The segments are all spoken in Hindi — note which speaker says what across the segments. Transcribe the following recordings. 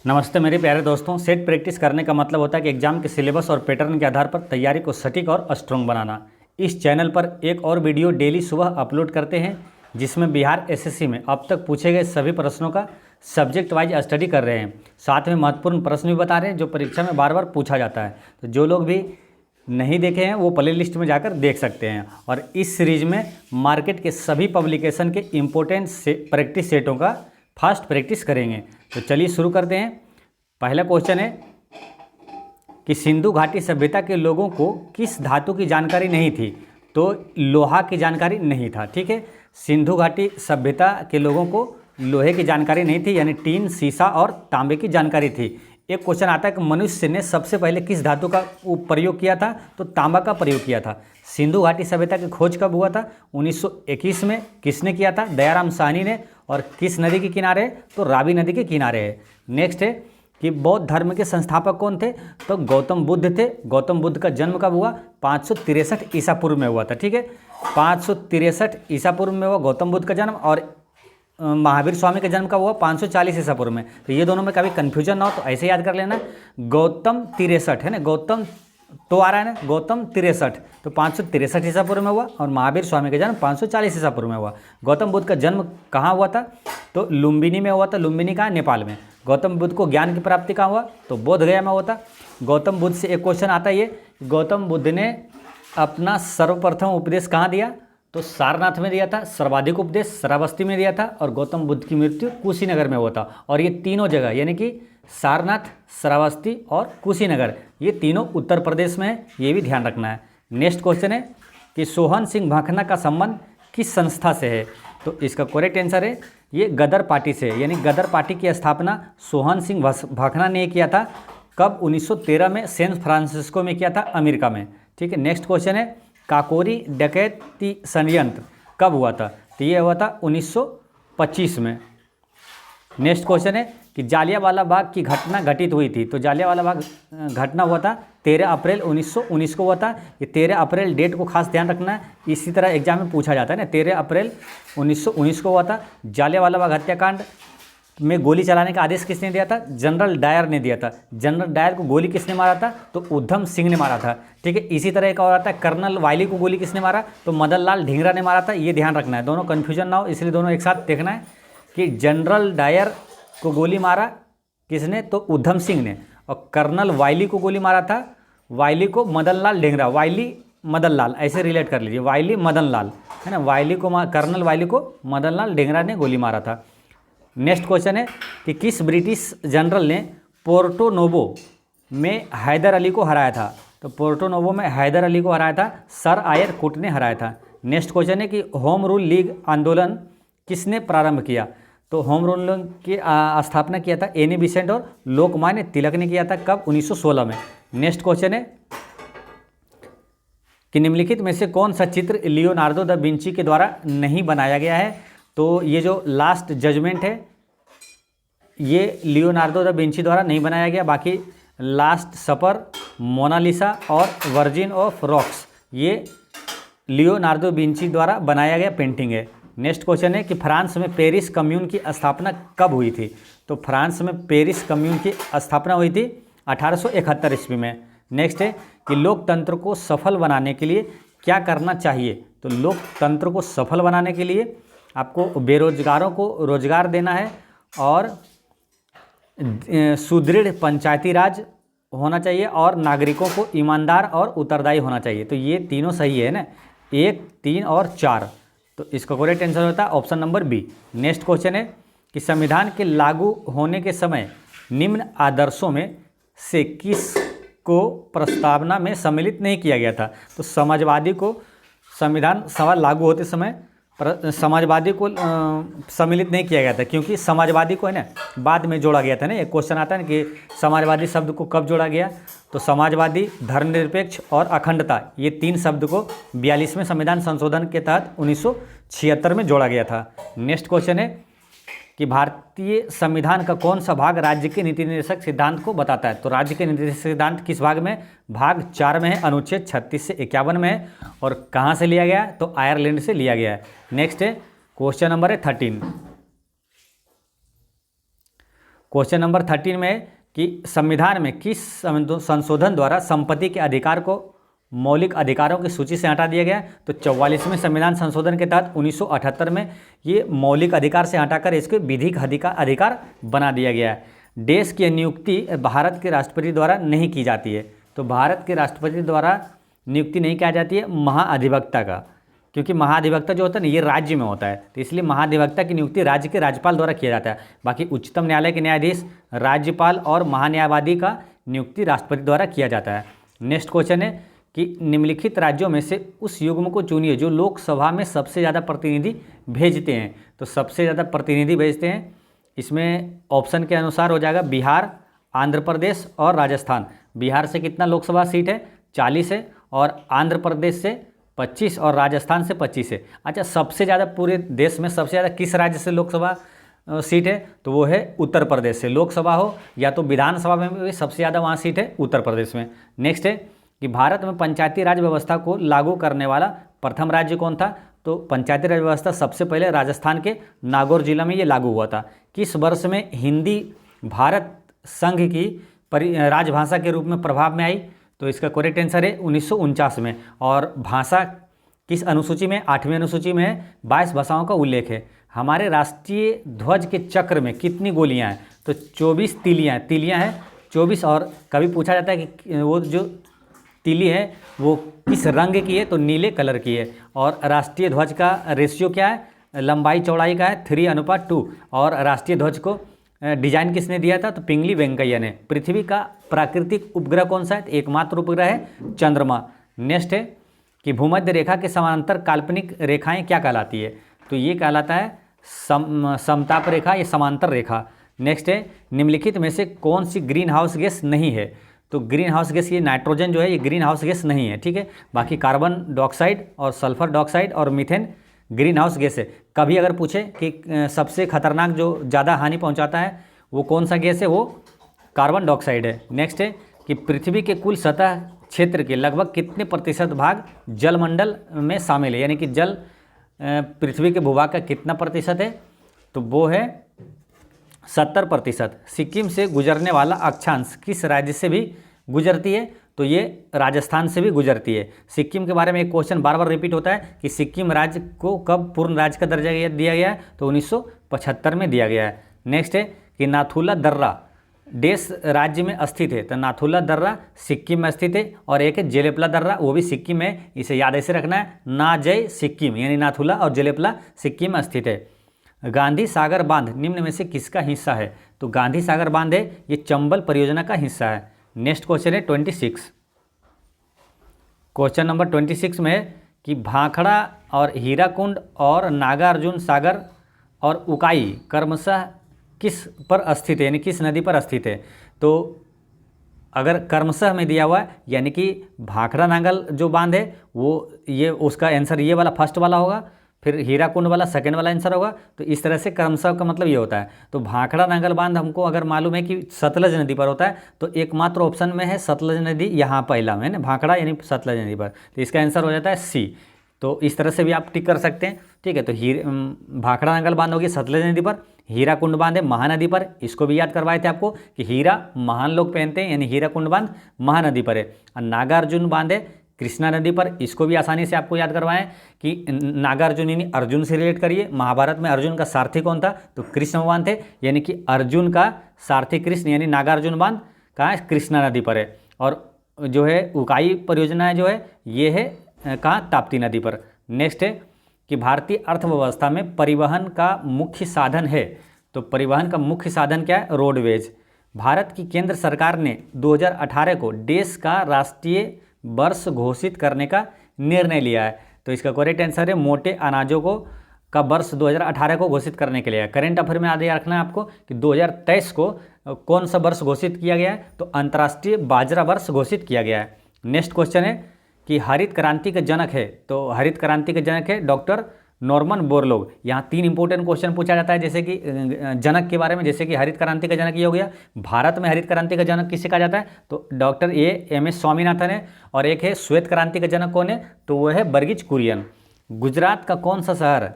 Speaker 1: नमस्ते मेरे प्यारे दोस्तों। सेट प्रैक्टिस करने का मतलब होता है कि एग्जाम के सिलेबस और पैटर्न के आधार पर तैयारी को सटीक और स्ट्रॉन्ग बनाना। इस चैनल पर एक और वीडियो डेली सुबह अपलोड करते हैं जिसमें बिहार एसएससी में अब तक पूछे गए सभी प्रश्नों का सब्जेक्ट वाइज स्टडी कर रहे हैं। साथ में महत्वपूर्ण प्रश्न भी बता रहे हैं जो परीक्षा में बार बार पूछा जाता है। तो जो लोग भी नहीं देखे हैं वो प्ले लिस्ट में जाकर देख सकते हैं। और इस सीरीज में मार्केट के सभी पब्लिकेशन के इम्पोर्टेंट प्रैक्टिस सेटों का फास्ट प्रैक्टिस करेंगे। तो चलिए शुरू करते हैं। पहला क्वेश्चन है कि सिंधु घाटी सभ्यता के लोगों को किस धातु की जानकारी नहीं थी? तो लोहा की जानकारी नहीं था। ठीक है, सिंधु घाटी सभ्यता के लोगों को लोहे की जानकारी नहीं थी, यानी टीन, सीसा और तांबे की जानकारी थी। एक क्वेश्चन आता है कि मनुष्य ने सबसे पहले किस धातु का प्रयोग किया था? तो तांबा का प्रयोग किया था। सिंधु घाटी सभ्यता की खोज कब हुआ था? 1921 में। किसने किया था? दयाराम साहनी ने। और किस नदी के किनारे? तो रावी नदी के किनारे है। नेक्स्ट है कि बौद्ध धर्म के संस्थापक कौन थे? तो गौतम बुद्ध थे। गौतम बुद्ध का जन्म कब हुआ? 563 ईसा पूर्व में हुआ था। ठीक है, 563 ईसा पूर्व में हुआ गौतम बुद्ध का जन्म। और महावीर स्वामी का जन्म कब हुआ? 540 ईसा पूर्व में। तो ये दोनों में कभी कन्फ्यूजन ना हो तो ऐसे याद कर लेना। गौतम 63 है ना, गौतम तो आ रहा है ना, गौतम 63 तो 563 ईसा पूर्व में हुआ। और महावीर स्वामी का जन्म 540 ईसा पूर्व में हुआ। गौतम बुद्ध का जन्म कहाँ हुआ था? तो लुम्बिनी में हुआ था। लुम्बिनी कहाँ? नेपाल में। गौतम बुद्ध को ज्ञान की प्राप्ति कहाँ हुआ? तो बोध गया में हुआ था। गौतम बुद्ध से एक क्वेश्चन आता है ये, गौतम बुद्ध ने अपना सर्वप्रथम उपदेश कहाँ दिया? तो सारनाथ में दिया था। सर्वाधिक उपदेश श्रावस्ती में दिया था। और गौतम बुद्ध की मृत्यु कुशीनगर में हुआ था। और ये तीनों जगह यानी कि सारनाथ, श्रावस्ती और कुशीनगर, ये तीनों उत्तर प्रदेश में है, ये भी ध्यान रखना है। नेक्स्ट क्वेश्चन है कि सोहन सिंह भाखना का संबंध किस संस्था से है? तो इसका करेक्ट आंसर है ये गदर पार्टी से, यानी गदर पार्टी की स्थापना सोहन सिंह भाखना ने किया था। कब? 1913 में सैन फ्रांसिस्को में किया था, अमेरिका में। ठीक है, नेक्स्ट क्वेश्चन है काकोरी डकैती षड्यंत्र कब हुआ था? तो ये हुआ था 1925 में। नेक्स्ट क्वेश्चन है कि जालियांवाला बाग की घटना घटित हुई थी। तो जालियांवाला बाग घटना हुआ था 13 अप्रैल 1919 को हुआ था। ये 13 अप्रैल डेट को खास ध्यान रखना है, इसी तरह एग्जाम में पूछा जाता है ना। 13 अप्रैल 1919 को हुआ था। जालियांवाला बाग हत्याकांड में गोली चलाने का आदेश किसने दिया था? जनरल डायर ने दिया था। जनरल डायर को गोली किसने मारा था? तो उधम सिंह ने मारा था। ठीक है, इसी तरह एक और आता है कर्नल वायली को गोली किसने मारा? तो मदन लाल ढींगरा ने मारा था। ये ध्यान रखना है, दोनों कन्फ्यूजन ना हो, इसलिए दोनों एक साथ देखना है कि जनरल डायर को गोली मारा किसने? तो उधम सिंह ने। और कर्नल वायली को गोली मारा था, वायली को मदन लाल ढींगरा। वायली मदन लाल ऐसे रिलेट कर लीजिए, वायली मदन लाल है ना। वायली को कर्नल वायली को मदन लाल ढींगरा ने गोली मारा था। नेक्स्ट क्वेश्चन है कि किस ब्रिटिश जनरल ने पोर्टो नोवो में हैदर अली को हराया था? तो पोर्टो नोवो में हैदर अली को हराया था सर आयर कुट ने हराया था। नेक्स्ट क्वेश्चन है कि होम रूल लीग आंदोलन किसने प्रारंभ किया? तो होम रूल की स्थापना किया था एनी बिसेंट और लोकमान्य तिलक ने किया था। कब? 1916 में। नेक्स्ट क्वेश्चन है कि निम्नलिखित में से कौन सा चित्र लियोनार्डो दा विंची के द्वारा नहीं बनाया गया है? तो ये जो लास्ट जजमेंट है ये लियोनार्डो दा विंची द्वारा नहीं बनाया गया। बाकी लास्ट सपर, मोनालिसा और वर्जिन ऑफ रॉक्स ये लियोनार्डो विंची द्वारा बनाया गया पेंटिंग है। नेक्स्ट क्वेश्चन है कि फ्रांस में पेरिस कम्यून की स्थापना कब हुई थी? तो फ्रांस में पेरिस कम्यून की स्थापना हुई थी 1871 ईस्वी में। नेक्स्ट है कि लोकतंत्र को सफल बनाने के लिए क्या करना चाहिए? तो लोकतंत्र को सफल बनाने के लिए आपको बेरोजगारों को रोजगार देना है और सुदृढ़ पंचायती राज होना चाहिए और नागरिकों को ईमानदार और उत्तरदायी होना चाहिए। तो ये तीनों सही है ना, 1, 3 और 4। तो इसका करेक्ट आंसर होता है option number B. Next question है कि संविधान के लागू होने के समय निम्न आदर्शों में से किस को प्रस्तावना में सम्मिलित नहीं किया गया था? तो समाजवादी को संविधान सभा लागू होते समय समाजवादी को सम्मिलित नहीं किया गया था, क्योंकि समाजवादी को है ना बाद में जोड़ा गया था ना। एक क्वेश्चन आता है ना कि समाजवादी शब्द को कब जोड़ा गया? तो समाजवादी, धर्मनिरपेक्ष और अखंडता ये 3 शब्द को 42वें संविधान संशोधन के तहत 1976 में जोड़ा गया था। नेक्स्ट क्वेश्चन है कि भारतीय संविधान का कौन सा भाग राज्य के नीति निर्देशक सिद्धांत को बताता है? तो राज्य के नीति निर्देशक सिद्धांत किस भाग में? भाग 4 में है, अनुच्छेद 36 से 51 में है। और कहाँ से लिया गया? तो आयरलैंड से लिया गया है। नेक्स्ट है क्वेश्चन नंबर है 13। क्वेश्चन नंबर 13 में है कि संविधान में किस संशोधन द्वारा संपत्ति के अधिकार को मौलिक अधिकारों की सूची से हटा दिया गया। तो 44वें संविधान संशोधन के तहत 1978 में ये मौलिक अधिकार से हटाकर इसके विधिक अधिकार बना दिया गया है। देश की नियुक्ति भारत के राष्ट्रपति द्वारा नहीं की जाती है। तो भारत के राष्ट्रपति द्वारा नियुक्ति नहीं की जाती है महाधिवक्ता का, क्योंकि महाधिवक्ता जो होता है ना ये राज्य में होता है, तो इसलिए महाधिवक्ता की नियुक्ति राज्य के राज्यपाल द्वारा किया जाता है। बाकी उच्चतम न्यायालय के न्यायाधीश, राज्यपाल और महान्यायवादी का नियुक्ति राष्ट्रपति द्वारा किया जाता है। नेक्स्ट क्वेश्चन है कि निम्नलिखित राज्यों में से उस युग्म को चुनिए जो लोकसभा में सबसे ज़्यादा प्रतिनिधि भेजते हैं। तो सबसे ज़्यादा प्रतिनिधि भेजते हैं, इसमें ऑप्शन के अनुसार हो जाएगा बिहार, आंध्र प्रदेश और राजस्थान। बिहार से कितना लोकसभा सीट है? 40 है, और आंध्र प्रदेश से 25 और राजस्थान से 25 है। अच्छा, सबसे ज़्यादा पूरे देश में सबसे ज़्यादा किस राज्य से लोकसभा सीट है? तो वो है उत्तर प्रदेश से। लोकसभा हो या तो विधानसभा में भी सबसे ज़्यादा वहाँ सीट है उत्तर प्रदेश में। नेक्स्ट है कि भारत में पंचायती राज व्यवस्था को लागू करने वाला प्रथम राज्य कौन था? तो पंचायती राज व्यवस्था सबसे पहले राजस्थान के नागौर जिला में ये लागू हुआ था। किस वर्ष में हिंदी भारत संघ की राजभाषा के रूप में प्रभाव में आई? तो इसका करेक्ट आंसर है 1949 में। और भाषा किस अनुसूची में? 8वीं अनुसूची में है। 22 भाषाओं का उल्लेख है। हमारे राष्ट्रीय ध्वज के चक्र में कितनी गोलियां हैं? तो 24 तीलियां हैं 24। और कभी पूछा जाता है कि वो जो तीली है वो किस रंग की है? तो नीले कलर की है। और राष्ट्रीय ध्वज का रेशियो क्या है? लंबाई चौड़ाई का है 3:2। और राष्ट्रीय ध्वज को डिजाइन किसने दिया था? तो पिंगली वेंकैया ने। पृथ्वी का प्राकृतिक उपग्रह कौन सा है? एकमात्र उपग्रह है चंद्रमा। नेक्स्ट है कि भूमध्य रेखा के समानांतर काल्पनिक रेखाएं क्या कहलाती है? तो ये कहलाता है समताप रेखा या समांतर रेखा। नेक्स्ट है निम्नलिखित में से कौन सी ग्रीन हाउस गैस नहीं है? तो ग्रीन हाउस गैस ये नाइट्रोजन जो है ये ग्रीन हाउस गैस नहीं है, ठीक है। बाकी कार्बन डाइऑक्साइड और सल्फर डाइऑक्साइड और मीथेन ग्रीन हाउस गैस है। कभी अगर पूछे कि सबसे खतरनाक जो ज़्यादा हानि पहुंचाता है वो कौन सा गैस है? वो कार्बन डाइऑक्साइड है। नेक्स्ट है कि पृथ्वी के कुल सतह क्षेत्र के लगभग कितने प्रतिशत भाग जलमंडल में शामिल है? यानी कि जल पृथ्वी के भूभाग का कितना प्रतिशत है? तो वो है 70%। सिक्किम से गुजरने वाला अक्षांश किस राज्य से भी गुजरती है? तो ये राजस्थान से भी गुजरती है। सिक्किम के बारे में एक क्वेश्चन बार बार रिपीट होता है कि सिक्किम राज्य को कब पूर्ण राज्य का दर्जा दिया गया है? तो 1975 में दिया गया है। नेक्स्ट है कि नाथुला दर्रा देश राज्य में स्थित है? तो नाथुला दर्रा सिक्किम में स्थित है। और एक है जेलेपला दर्रा, वो भी सिक्किम में। इसे याद ऐसे रखना है, नाजय सिक्किम, यानी नाथुला और जेलेपला सिक्किम में स्थित है। गांधी सागर बांध निम्न में से किसका हिस्सा है? तो गांधी सागर बांध है ये चंबल परियोजना का हिस्सा है। नेक्स्ट क्वेश्चन है 26। क्वेश्चन नंबर 26 में है कि भाखड़ा और हीराकुंड और नागार्जुन सागर और उकाई क्रमशः किस पर स्थित है, यानी किस नदी पर स्थित है? तो अगर क्रमशः में दिया हुआ है यानी कि भाखड़ा नांगल जो बांध है वो ये उसका आंसर ये वाला फर्स्ट वाला होगा, फिर हीराकुंड वाला सेकंड वाला आंसर होगा। तो इस तरह से क्रमशः का मतलब ये होता है। तो भाखड़ा नांगल बांध हमको अगर मालूम है कि सतलज नदी पर होता है तो एकमात्र ऑप्शन में है सतलज नदी, यहाँ पहला में है ना भाखड़ा यानी सतलज नदी पर। तो इसका आंसर हो जाता है सी। तो इस तरह से भी आप टिक कर सकते हैं, ठीक है। तो भाखड़ा नांगल बांध होगी सतलज नदी पर, हीराकुंड बांध है महानदी पर। इसको भी याद करवाए थे आपको कि हीरा महान लोग पहनते हैं, यानी हीराकुंड बांध महानदी पर है। और नागार्जुन बांध है कृष्णा नदी पर। इसको भी आसानी से आपको याद करवाएं कि नागार्जुन यानी अर्जुन से रिलेट करिए। महाभारत में अर्जुन का सारथी कौन था? तो कृष्ण भगवान थे, यानी कि अर्जुन का सारथी कृष्ण, यानी नागार्जुन बांध कहाँ है? कृष्णा नदी पर है। और जो है उकाई परियोजना जो है ये है कहाँ? ताप्ती नदी पर। नेक्स्ट है कि भारतीय अर्थव्यवस्था में परिवहन का मुख्य साधन है। तो परिवहन का मुख्य साधन क्या है? रोडवेज। भारत की केंद्र सरकार ने 2018 को देश का राष्ट्रीय वर्ष घोषित करने का निर्णय लिया है। तो इसका करेक्ट आंसर है मोटे अनाजों को का वर्ष 2018 को घोषित करने के लिए है। करेंट अफेयर में याद रखना है आपको कि 2023 को कौन सा वर्ष घोषित किया गया है? तो अंतर्राष्ट्रीय बाजरा वर्ष घोषित किया गया है। नेक्स्ट क्वेश्चन है कि हरित क्रांति के जनक है? तो हरित क्रांति के जनक है डॉक्टर नॉर्मन बोरलॉग। यहाँ 3 इंपॉर्टेंट क्वेश्चन पूछा जाता है जैसे कि जनक के बारे में, जैसे कि हरित क्रांति का जनक ये हो गया। भारत में हरित क्रांति का जनक किसे कहा जाता है? तो डॉक्टर एम.एस. स्वामीनाथन है। और एक है श्वेत क्रांति का जनक कौन है? तो वो है वर्गीज कुरियन। गुजरात का कौन सा शहर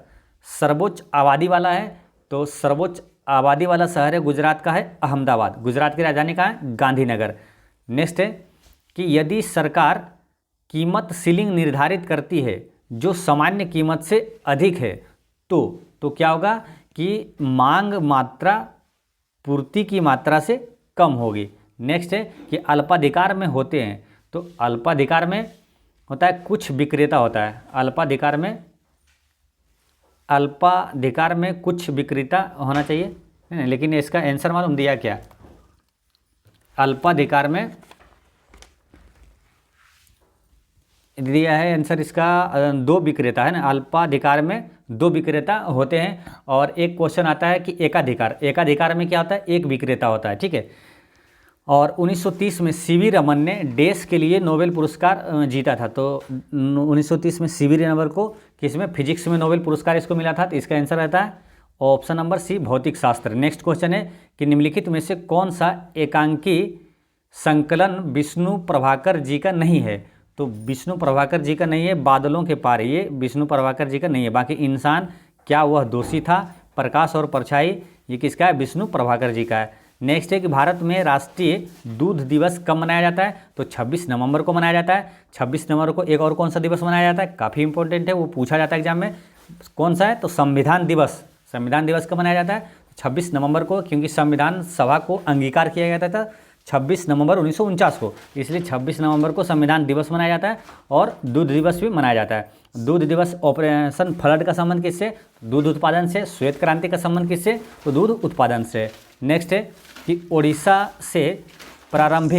Speaker 1: सर्वोच्च आबादी वाला है? तो सर्वोच्च आबादी वाला शहर है गुजरात का है अहमदाबाद। गुजरात की राजधानी कहाँ है? गांधीनगर। नेक्स्ट है कि यदि सरकार कीमत सीलिंग निर्धारित करती है जो सामान्य कीमत से अधिक है तो क्या होगा कि मांग मात्रा पूर्ति की मात्रा से कम होगी। नेक्स्ट है कि अल्पाधिकार में होते हैं, तो अल्पाधिकार में होता है कुछ विक्रेता होता है। अल्पाधिकार में कुछ विक्रेता होना चाहिए, है ना? लेकिन इसका आंसर मालूम दिया क्या? अल्पाधिकार में दिया है आंसर इसका 2 विक्रेता, है ना? अल्पाधिकार में 2 विक्रेता होते हैं। और एक क्वेश्चन आता है कि एकाधिकार में क्या होता है? 1 विक्रेता होता है, ठीक है। और 1930 में सीवी रमन ने डैश के लिए नोबेल पुरस्कार जीता था। तो 1930 में सीवी रमन को किसमें? फिजिक्स में नोबेल पुरस्कार इसको मिला था। तो इसका आंसर रहता है ऑप्शन नंबर सी, भौतिक शास्त्र। नेक्स्ट क्वेश्चन है कि निम्नलिखित में से कौन सा एकांकी संकलन विष्णु प्रभाकर जी का नहीं है? तो विष्णु प्रभाकर जी का नहीं है। बादलों के पार, ये विष्णु प्रभाकर जी का नहीं है। बाकी इंसान, क्या वह दोषी था, प्रकाश और परछाई, ये किसका है? विष्णु प्रभाकर जी का है। नेक्स्ट है कि भारत में राष्ट्रीय दूध दिवस कब मनाया जाता है? तो 26 नवंबर को मनाया जाता है। 26 नवंबर को एक और कौन सा दिवस मनाया जाता है? काफ़ी इंपॉर्टेंट है, वो पूछा जाता है एग्जाम में। कौन सा है? तो संविधान दिवस। संविधान दिवस कब मनाया जाता है? 26 नवंबर को, क्योंकि संविधान सभा को अंगीकार किया गया था 26 नवंबर 1949 को, इसलिए 26 नवंबर को संविधान दिवस मनाया जाता है। और दूध दिवस भी मनाया जाता है। दूध दिवस ऑपरेशन फ्लड का संबंध किससे? दूध उत्पादन से। श्वेत क्रांति का संबंध किससे? तो दूध उत्पादन से। नेक्स्ट है कि ओडिशा से प्रारंभ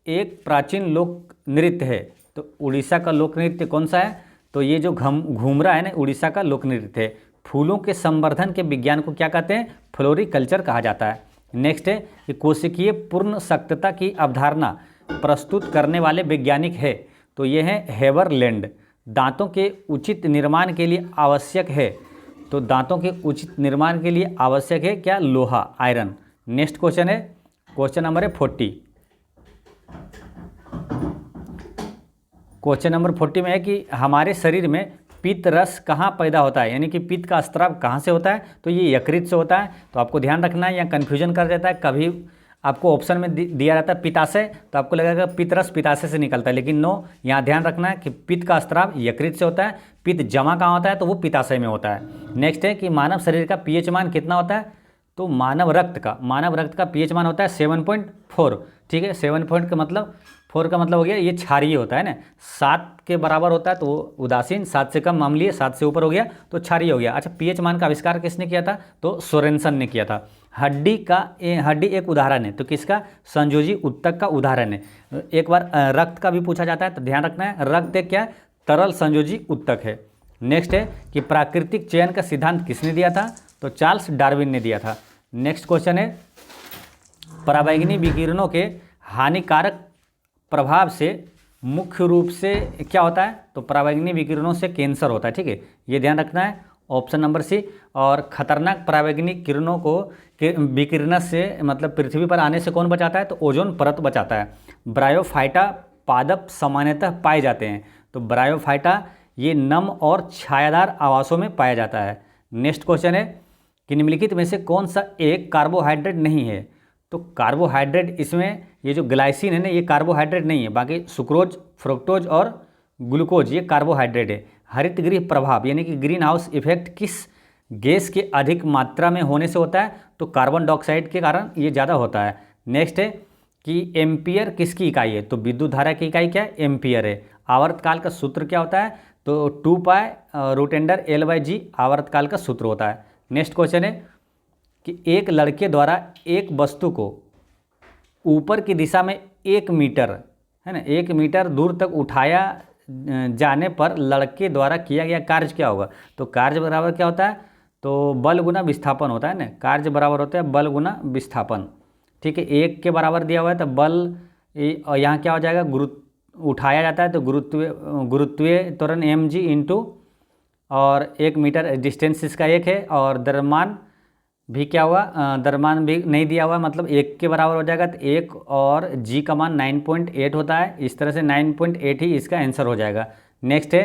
Speaker 1: एक प्राचीन लोक नृत्य है। तो उड़ीसा का लोक नृत्य कौन सा है? तो ये जो घूमरा है ना, उड़ीसा का लोक नृत्य है। फूलों के संवर्धन के विज्ञान को क्या कहते हैं? फ्लोरिकल्चर कहा जाता है। नेक्स्ट है कि कोशिकीय पूर्ण सख्तता की अवधारणा प्रस्तुत करने वाले वैज्ञानिक है। तो ये है हेवरलैंड। दांतों के उचित निर्माण के लिए आवश्यक है। तो दांतों के उचित निर्माण के लिए आवश्यक है क्या? लोहा, आयरन। नेक्स्ट क्वेश्चन है, क्वेश्चन नंबर है 40। क्वेश्चन नंबर 40 में है कि हमारे शरीर में पित्त रस कहाँ पैदा होता है, यानी कि पित्त का स्राव कहाँ से होता है? तो ये यकृत से होता है। तो आपको ध्यान रखना है, या कन्फ्यूजन कर देता है। कभी आपको ऑप्शन में दिया जाता है पित्ताशय, तो आपको लगेगा पित्त रस पित्ताशय से निकलता है, लेकिन नो, यहाँ ध्यान रखना है कि पित्त का स्राव यकृत से होता है। पित्त जमा कहाँ होता है? तो वो पित्ताशय में होता है। नेक्स्ट है कि मानव शरीर का पीएच मान कितना होता है? तो मानव रक्त का पीएच मान होता है 7.4, ठीक है। 7 पॉइंट का मतलब 4 का मतलब हो गया ये क्षारीय होता है ना। 7 के बराबर होता है तो वो उदासीन, 7 से कम अम्लीय, 7 से ऊपर हो गया तो क्षारीय हो गया। अच्छा, पीएच मान का आविष्कार किसने किया था? तो सोरेनसन ने किया था। हड्डी एक उदाहरण है, तो किसका? संयोजी उत्तक का उदाहरण है। एक बार रक्त का भी पूछा जाता है, तो ध्यान रखना है, रक्त एक क्या? तरल संयोजी उत्तक है। नेक्स्ट है कि प्राकृतिक चयन का सिद्धांत किसने दिया था? तो चार्ल्स डार्विन ने दिया था। नेक्स्ट क्वेश्चन है, पराबैंगनी विकिरणों के हानिकारक प्रभाव से मुख्य रूप से क्या होता है? तो पराबैंगनी विकिरणों से कैंसर होता है, ठीक है, ये ध्यान रखना है, ऑप्शन नंबर सी। और खतरनाक पराबैंगनी किरणों को विकिरण से मतलब पृथ्वी पर आने से कौन बचाता है? तो ओजोन परत बचाता है। ब्रायोफाइटा पादप सामान्यतः पाए जाते हैं। तो ब्रायोफाइटा ये नम और छायादार आवासों में पाया जाता है। नेक्स्ट क्वेश्चन है कि निम्नलिखित में से कौन सा एक कार्बोहाइड्रेट नहीं है? तो कार्बोहाइड्रेट, इसमें ये जो ग्लाइसिन है ना, ये कार्बोहाइड्रेट नहीं है। बाकी सुक्रोज, फ्रुक्टोज और ग्लूकोज ये कार्बोहाइड्रेट है। हरित गृह प्रभाव यानी कि ग्रीन हाउस इफेक्ट किस गैस के अधिक मात्रा में होने से होता है? तो कार्बन डाइऑक्साइड के कारण ये ज़्यादा होता है। नेक्स्ट है कि एम्पियर किसकी इकाई है? तो विद्युत धारा की इकाई क्या है? एम्पियर है। आवर्तकाल का सूत्र क्या होता है? तो 2 पाई √L/G आवर्तकाल का सूत्र होता है। नेक्स्ट क्वेश्चन है कि एक लड़के द्वारा एक वस्तु को ऊपर की दिशा में 1 मीटर, है ना, 1 मीटर दूर तक उठाया जाने पर लड़के द्वारा किया गया कार्य क्या होगा? तो कार्य बराबर क्या होता है? तो बल गुना विस्थापन होता है ना। कार्य बराबर होता है बल गुना विस्थापन, ठीक है। 1 के बराबर दिया हुआ है तो बल, और यहाँ क्या हो जाएगा? उठाया जाता है तो गुरुत्वीय त्वरण mg इंटू, और 1 मीटर डिस्टेंस इसका 1 है, और द्रव्यमान भी क्या हुआ? द्रव्यमान भी नहीं दिया हुआ, मतलब 1 के बराबर हो जाएगा। तो 1 और g का मान 9.8 होता है। इस तरह से 9.8 ही इसका आंसर हो जाएगा। नेक्स्ट है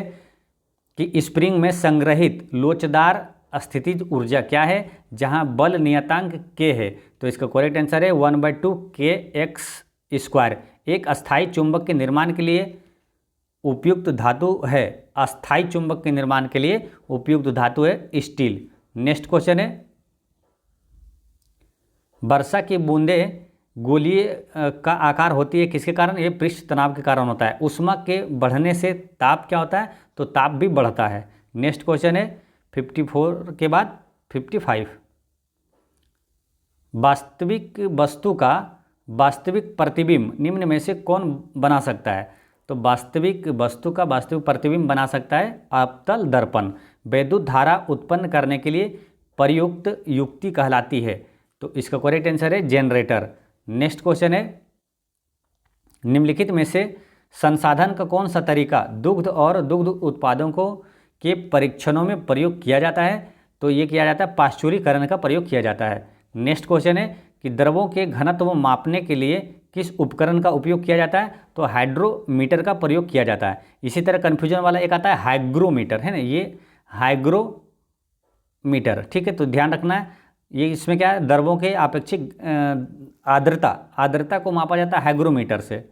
Speaker 1: कि स्प्रिंग में संग्रहित लोचदार स्थितिज ऊर्जा क्या है जहां बल नियतांक k है? तो इसका करेक्ट आंसर है 1/2 kx²। एक अस्थायी चुंबक के निर्माण के लिए उपयुक्त धातु है, अस्थायी चुंबक के निर्माण के लिए उपयुक्त धातु है स्टील। नेक्स्ट क्वेश्चन है, वर्षा की बूंदें गोलीय का आकार होती है किसके कारण? ये पृष्ठ तनाव के कारण होता है। ऊष्मा के बढ़ने से ताप क्या होता है? तो ताप भी बढ़ता है। नेक्स्ट क्वेश्चन है 54 के बाद 55, वास्तविक वस्तु का वास्तविक प्रतिबिंब निम्न में से कौन बना सकता है? तो वास्तविक वस्तु का वास्तविक प्रतिबिंब बना सकता है अवतल दर्पण। विद्युत धारा उत्पन्न करने के लिए प्रयुक्त युक्ति कहलाती है? तो इसका करेक्ट आंसर है जनरेटर। नेक्स्ट क्वेश्चन है, निम्नलिखित में से संसाधन का कौन सा तरीका दुग्ध और दुग्ध उत्पादों को के परीक्षणों में प्रयोग किया जाता है? तो ये किया जाता है पाश्चुरीकरण का प्रयोग किया जाता है। नेक्स्ट क्वेश्चन है कि द्रवों के घनत्व मापने के लिए किस उपकरण का उपयोग किया जाता है? तो हाइड्रोमीटर का प्रयोग किया जाता है। इसी तरह कन्फ्यूजन वाला एक आता है हाइग्रोमीटर, है ना, ये हाइग्रोमीटर, ठीक है, तो ध्यान रखना है। ये इसमें क्या है, द्रवों के आपेक्षिक आर्द्रता को मापा जाता है हाइग्रोमीटर से,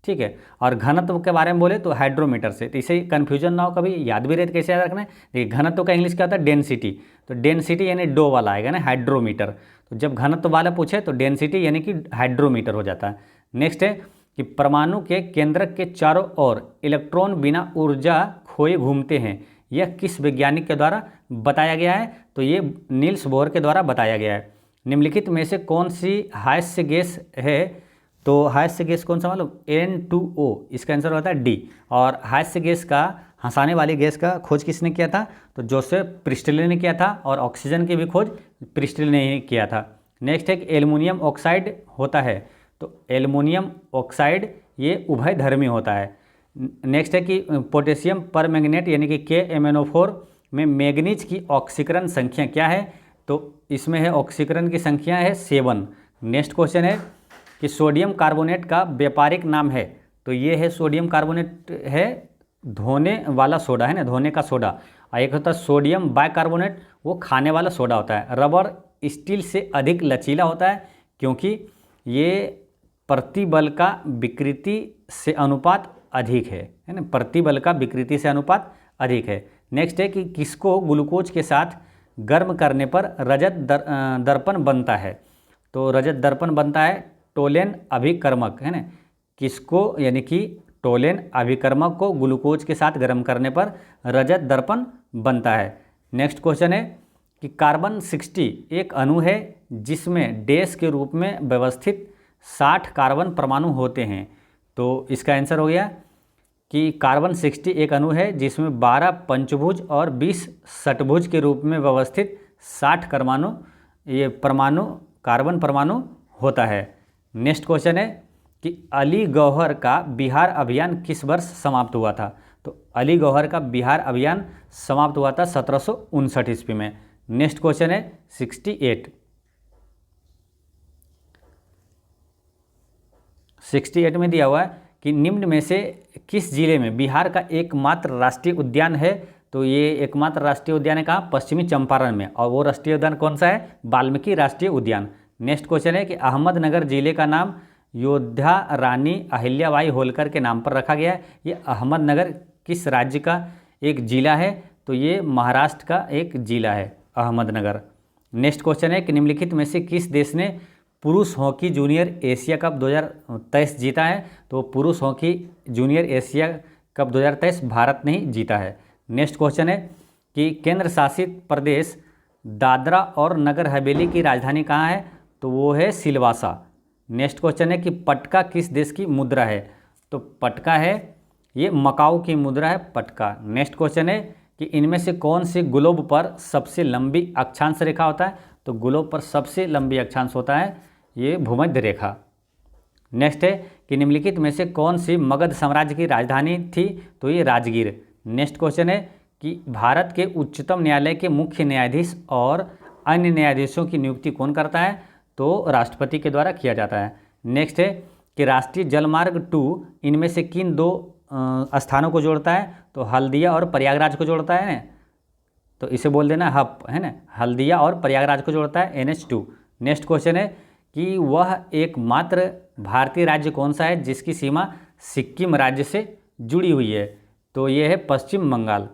Speaker 1: ठीक है, और घनत्व के बारे में बोले तो हाइड्रोमीटर से। तो इसे कन्फ्यूजन ना हो, कभी याद भी रहते, कैसे याद रखना है? देखिए घनत्व का इंग्लिश क्या होता है? डेंसिटी। तो डेंसिटी यानी डो वाला आएगा ना, हाइड्रोमीटर। तो जब घनत्व वाला पूछे तो डेंसिटी यानी कि हाइड्रोमीटर हो जाता है। नेक्स्ट है कि परमाणु के केंद्रक के चारों ओर इलेक्ट्रॉन बिना ऊर्जा खोए घूमते हैं, यह किस वैज्ञानिक के द्वारा बताया गया है? तो ये नील्स बोर के द्वारा बताया गया है। निम्नलिखित में से कौन सी हास्य गैस है? तो हास्य गैस कौन सा मालूम? N2O, इसका आंसर होता है डी। और हास्य गैस का, हंसाने वाली गैस का खोज किसने किया था? तो जोसेफ प्रिस्टले ने किया था। और ऑक्सीजन की भी खोज प्रिस्टले ने ही किया था। नेक्स्ट है कि एल्युमिनियम ऑक्साइड होता है, तो एल्युमिनियम ऑक्साइड ये उभयधर्मी होता है। नेक्स्ट है कि पोटेशियम परमैंगनेट यानी कि KMnO4 में मैग्नीज की ऑक्सीकरण संख्या क्या है? तो इसमें है ऑक्सीकरण की संख्या है 7। नेक्स्ट क्वेश्चन है कि सोडियम कार्बोनेट का व्यापारिक नाम है? तो ये है सोडियम कार्बोनेट है धोने वाला सोडा, है ना, धोने का सोडा। और एक होता है सोडियम बाइकार्बोनेट, वो खाने वाला सोडा होता है। रबर स्टील से अधिक लचीला होता है क्योंकि ये प्रतिबल का विकृति से अनुपात अधिक है ना, प्रतिबल का विकृति से अनुपात अधिक है। नेक्स्ट है कि किसको ग्लूकोज के साथ गर्म करने पर रजत दर्पण बनता है? तो रजत दर्पण बनता है टोलेन अभिकर्मक, है ना, किसको, यानी कि टोलेन अभिकर्मक को ग्लूकोज के साथ गर्म करने पर रजत दर्पण बनता है। नेक्स्ट क्वेश्चन है कि कार्बन 60 एक अणु है जिसमें डैश के रूप में व्यवस्थित 60 कार्बन परमाणु होते हैं। तो इसका आंसर हो गया कि कार्बन 60 एक अणु है जिसमें 12 पंचभुज और 20 षटभुज के रूप में व्यवस्थित 60 परमाणु कार्बन परमाणु होता है। नेक्स्ट क्वेश्चन है कि अली गौहर का बिहार अभियान किस वर्ष समाप्त हुआ था? तो अली गौहर का बिहार अभियान समाप्त हुआ था 1759 ईस्वी में। नेक्स्ट क्वेश्चन है 68 में दिया हुआ है कि निम्न में से किस जिले में बिहार का एकमात्र राष्ट्रीय उद्यान है? तो ये एकमात्र राष्ट्रीय उद्यान है कहाँ? पश्चिमी चंपारण में। और वो राष्ट्रीय उद्यान कौन सा है? वाल्मीकि राष्ट्रीय उद्यान। नेक्स्ट क्वेश्चन है कि अहमदनगर जिले का नाम योद्धा रानी अहिल्याबाई होलकर के नाम पर रखा गया है। ये अहमदनगर किस राज्य का एक जिला है? तो ये महाराष्ट्र का एक जिला है अहमदनगर। नेक्स्ट क्वेश्चन है कि निम्नलिखित में से किस देश ने पुरुष हॉकी जूनियर एशिया कप 2023 जीता है? तो पुरुष hockey junior Asia cup 2023 Bharat ने ही जीता है। नेक्स्ट क्वेश्चन है कि केंद्र शासित प्रदेश दादरा और नगर हवेली की राजधानी कहाँ है? तो वो है सिलवासा। नेक्स्ट क्वेश्चन है कि पटका किस देश की मुद्रा है? तो पटका है ये मकाऊ की मुद्रा है, पटका। नेक्स्ट क्वेश्चन है कि इनमें से कौन से ग्लोब पर सबसे लंबी अक्षांश रेखा होता है? तो ग्लोब पर सबसे लंबी अक्षांश होता है ये भूमध्य रेखा। नेक्स्ट है कि निम्नलिखित में से कौन सी मगध साम्राज्य की राजधानी थी? तो ये राजगीर। नेक्स्ट क्वेश्चन है कि भारत के उच्चतम न्यायालय के मुख्य न्यायाधीश और अन्य न्यायाधीशों की नियुक्ति कौन करता है? तो राष्ट्रपति के द्वारा किया जाता है। नेक्स्ट है कि राष्ट्रीय जलमार्ग 2 इनमें से किन दो स्थानों को जोड़ता है? तो हल्दिया और प्रयागराज को जोड़ता है। तो इसे बोल देना हप, है ना। हल्दिया और प्रयागराज को जोड़ता है NH2। नेक्स्ट क्वेश्चन है कि वह एकमात्र भारतीय राज्य कौन सा है जिसकी सीमा सिक्किम राज्य से जुड़ी हुई है, तो ये है पश्चिम बंगाल।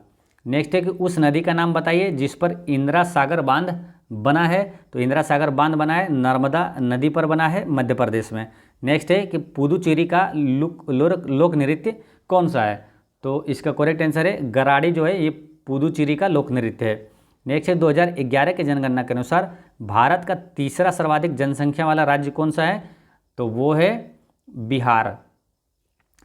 Speaker 1: नेक्स्ट है कि उस नदी का नाम बताइए जिस पर इंदिरा सागर बांध बना है, तो इंदिरा सागर बांध बना है नर्मदा नदी पर बना है मध्य प्रदेश में। नेक्स्ट है कि पुदुचेरी का लोक नृत्य कौन सा है, तो इसका करेक्ट आंसर है गराड़ी जो है ये पुदुचेरी का लोक नृत्य है। नेक्स्ट है 2011 के जनगणना के अनुसार भारत का तीसरा सर्वाधिक जनसंख्या वाला राज्य कौन सा है, तो वो है बिहार।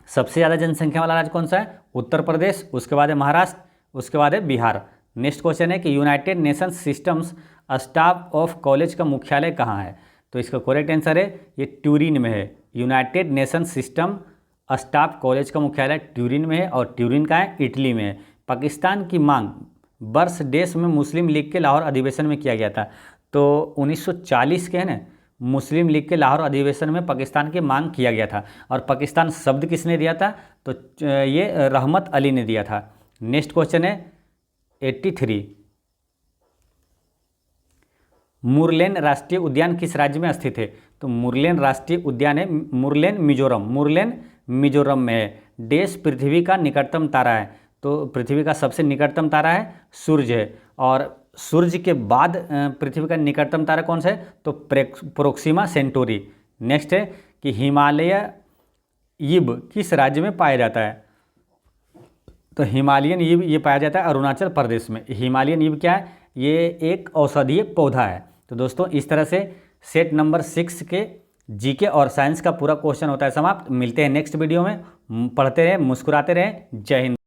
Speaker 1: सबसे ज़्यादा जनसंख्या वाला राज्य कौन सा है, उत्तर प्रदेश, उसके बाद है महाराष्ट्र, उसके बाद है बिहार। नेक्स्ट क्वेश्चन है कि United Nations systems staff of college का मुख्यालय कहाँ है, तो इसका करेक्ट आंसर है ये ट्यूरिन में है। United Nations system staff college का मुख्यालय ट्यूरिन में है, और ट्यूरिन का है इटली में है। पाकिस्तान की मांग वर्ष देश में मुस्लिम लीग के लाहौर अधिवेशन में किया गया था, तो 1940 के है ना मुस्लिम लीग के लाहौर अधिवेशन में पाकिस्तान की मांग किया गया था। और पाकिस्तान शब्द किसने दिया था, तो ये रहमत अली ने दिया था। नेक्स्ट क्वेश्चन है 83, मुरलेन राष्ट्रीय उद्यान किस राज्य में स्थित है, तो मुरलेन राष्ट्रीय उद्यान है मुरलेन मिजोरम में है। देश पृथ्वी का निकटतम तारा है, तो पृथ्वी का सबसे निकटतम तारा है सूर्य है, और सूर्य के बाद पृथ्वी का निकटतम तारा कौन सा है, तो प्रोक्सिमा सेंटोरी। नेक्स्ट है कि हिमालय यीब किस राज्य में पाया जाता है, तो हिमालयन यीब ये पाया जाता है अरुणाचल प्रदेश में। हिमालयन यीब क्या है, ये एक औषधीय पौधा है। तो दोस्तों इस तरह से सेट नंबर 6 के जीके और साइंस का पूरा क्वेश्चन होता है समाप्त। मिलते हैं नेक्स्ट वीडियो में, पढ़ते रहें, मुस्कुराते रहें। जय हिंद।